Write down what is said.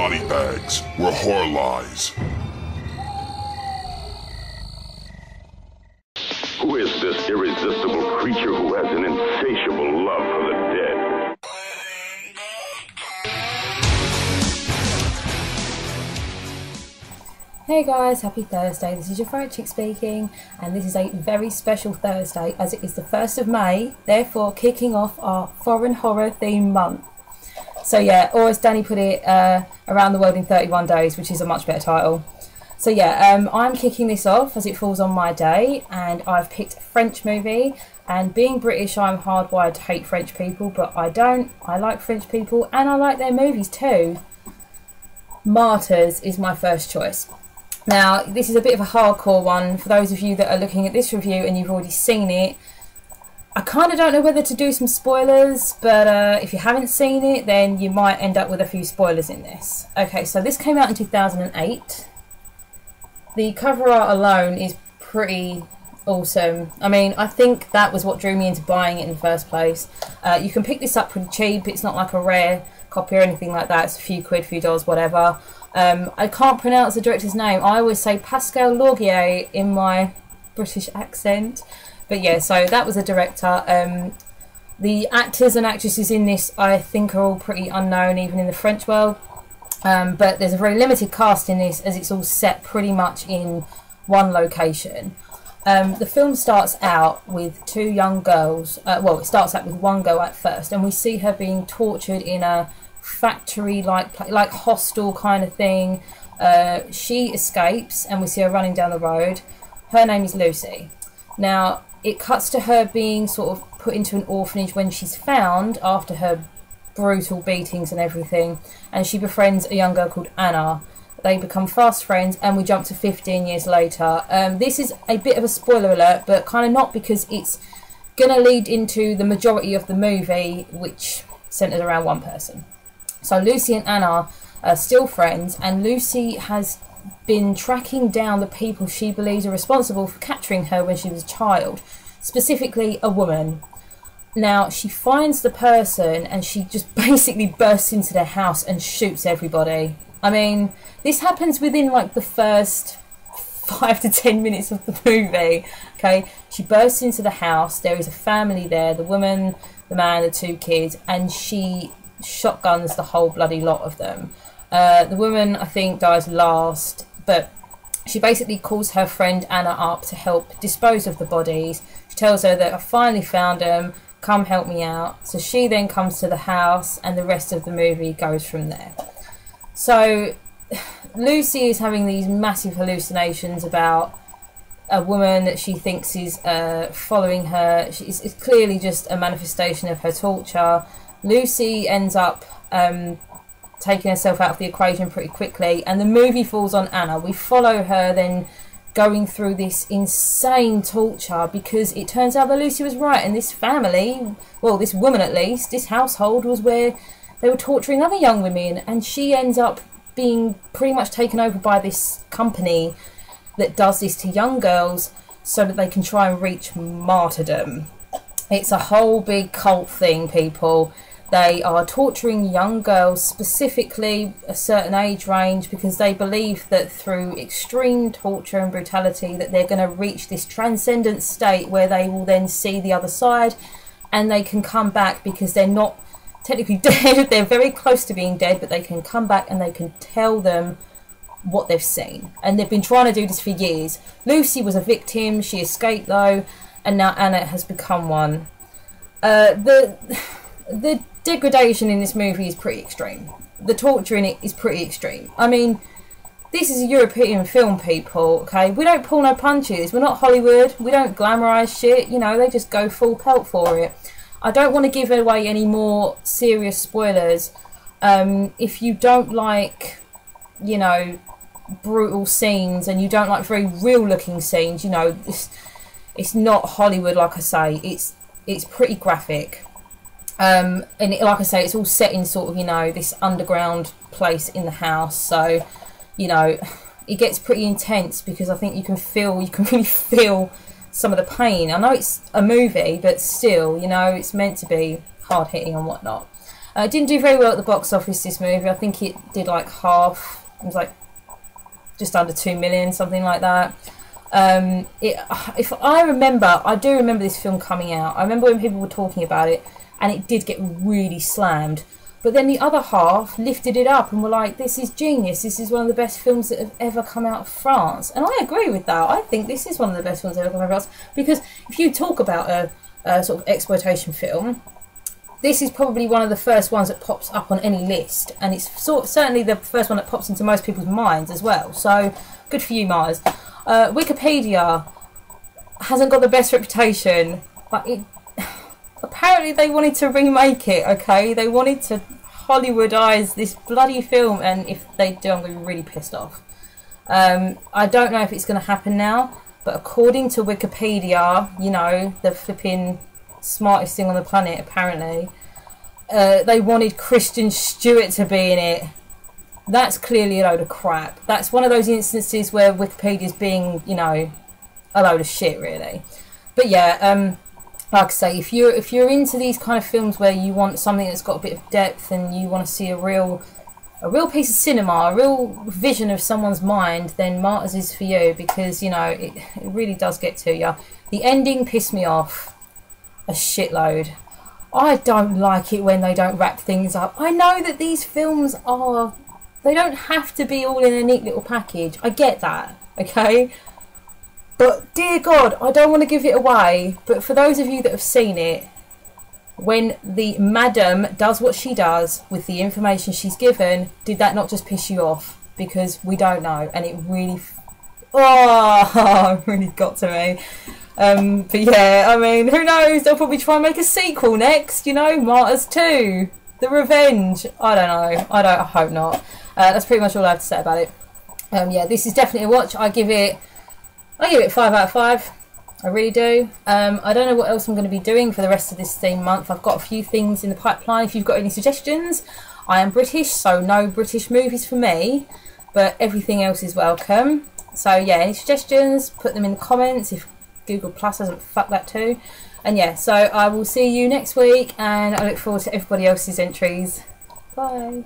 body bags where horror lies. Who is this irresistible creature who has an insatiable love for the dead? Hey guys, happy Thursday. This is your fright chick speaking, and this is a very special Thursday as it is the 1st of May, therefore kicking off our foreign horror theme month. So yeah, or as Danny put it, Around the World in 31 Days, which is a much better title. So yeah, I'm kicking this off as it falls on my day, and I've picked a French movie. And being British, I'm hardwired to hate French people, but I don't. I like French people, and I like their movies too. Martyrs is my first choice. Now, this is a bit of a hardcore one for those of you that are looking at this review and you've already seen it. I kind of don't know whether to do some spoilers, but if you haven't seen it, then you might end up with a few spoilers in this. Okay, so this came out in 2008. The cover art alone is pretty awesome. I mean, I think that was what drew me into buying it in the first place. You can pick this up pretty cheap. It's not like a rare copy or anything like that. It's a few quid, few dollars, whatever. I can't pronounce the director's name. I always say Pascal Laugier in my British accent. But yeah, so that was the director. The actors and actresses in this, I think, are all pretty unknown, even in the French world. But there's a very limited cast in this, as it's all set pretty much in one location. The film starts out with two young girls. Well, it starts out with one girl at first, and we see her being tortured in a factory like hostel kind of thing. She escapes and we see her running down the road. Her name is Lucy. Now it cuts to her being sort of put into an orphanage when she's found after her brutal beatings and everything, and she befriends a young girl called Anna. They become fast friends, and we jump to 15 years later. This is a bit of a spoiler alert, but kind of not, because it's gonna lead into the majority of the movie, which centers around one person. So Lucy and Anna are still friends, and Lucy has been tracking down the people she believes are responsible for capturing her when she was a child, specifically a woman. Now she finds the person and she just basically bursts into their house and shoots everybody. I mean, this happens within like the first 5 to 10 minutes of the movie. Okay, she bursts into the house, there is a family there, the woman, the man, the two kids, and she shotguns the whole bloody lot of them. The woman, I think, dies last, but she basically calls her friend Anna up to help dispose of the bodies. She tells her that I finally found them, come help me out. So she then comes to the house, and the rest of the movie goes from there. So Lucy is having these massive hallucinations about a woman that she thinks is following her. It's clearly just a manifestation of her torture. Lucy ends up taking herself out of the equation pretty quickly, and the movie falls on Anna. We follow her then going through this insane torture, because it turns out that Lucy was right, and this family, well, this woman at least, this household was where they were torturing other young women, and she ends up being pretty much taken over by this company that does this to young girls so that they can try and reach martyrdom. It's a whole big cult thing, people. They are torturing young girls, specifically a certain age range, because they believe that through extreme torture and brutality that they're going to reach this transcendent state where they will then see the other side and they can come back, because they're not technically dead. They're very close to being dead, but they can come back and they can tell them what they've seen. And they've been trying to do this for years. Lucy was a victim. She escaped though, and now Anna has become one. The degradation in this movie is pretty extreme. The torture in it is pretty extreme. I mean, this is a European film, people, okay? We don't pull no punches. We're not Hollywood. We don't glamorise shit. You know, they just go full pelt for it. I don't want to give away any more serious spoilers. If you don't like, you know, brutal scenes, and you don't like very real looking scenes, you know, it's not Hollywood, like I say. It's pretty graphic. And like I say, it's all set in sort of, you know, this underground place in the house. So, you know, it gets pretty intense, because I think you can really feel some of the pain. I know it's a movie, but still, you know, it's meant to be hard hitting and whatnot. It didn't do very well at the box office, this movie. I think it did like half. It was like just under 2 million, something like that. If I remember, I do remember this film coming out. I remember when people were talking about it, and it did get really slammed. But then the other half lifted it up and were like, this is genius. This is one of the best films that have ever come out of France. And I agree with that. I think this is one of the best films that have ever come out of France. Because if you talk about a sort of exploitation film, this is probably one of the first ones that pops up on any list. And it's certainly the first one that pops into most people's minds as well. So, good for you, Martyrs. Wikipedia hasn't got the best reputation, but apparently they wanted to remake it, okay? They wanted to Hollywoodize this bloody film, and if they do, I'm going to be really pissed off. I don't know if it's going to happen now, but according to Wikipedia, you know, the flipping smartest thing on the planet, apparently, they wanted Kristen Stewart to be in it. That's clearly a load of crap. That's one of those instances where Wikipedia's being, you know, a load of shit, really. But yeah, like I say, if you're into these kind of films where you want something that's got a bit of depth and you want to see a real piece of cinema, a real vision of someone's mind, then Martyrs is for you, because, you know, it really does get to you. The ending pissed me off a shitload. I don't like it when they don't wrap things up. I know that these films are... They don't have to be all in a neat little package. I get that, okay? But, dear God, I don't want to give it away. But for those of you that have seen it, when the madam does what she does with the information she's given, did that not just piss you off? Because we don't know. And it really... Oh, it really got to me. But yeah, I mean, who knows? They'll probably try and make a sequel next, you know? Martyrs 2. The Revenge. I don't know. I hope not. That's pretty much all I have to say about it. Yeah, this is definitely a watch. I give it 5 out of 5. I really do. I don't know what else I'm going to be doing for the rest of this theme month. I've got a few things in the pipeline. If you've got any suggestions, I am British, so no British movies for me, but everything else is welcome. So yeah, any suggestions, put them in the comments if Google Plus hasn't fucked that too. And yeah, so I will see you next week, and I look forward to everybody else's entries. Bye.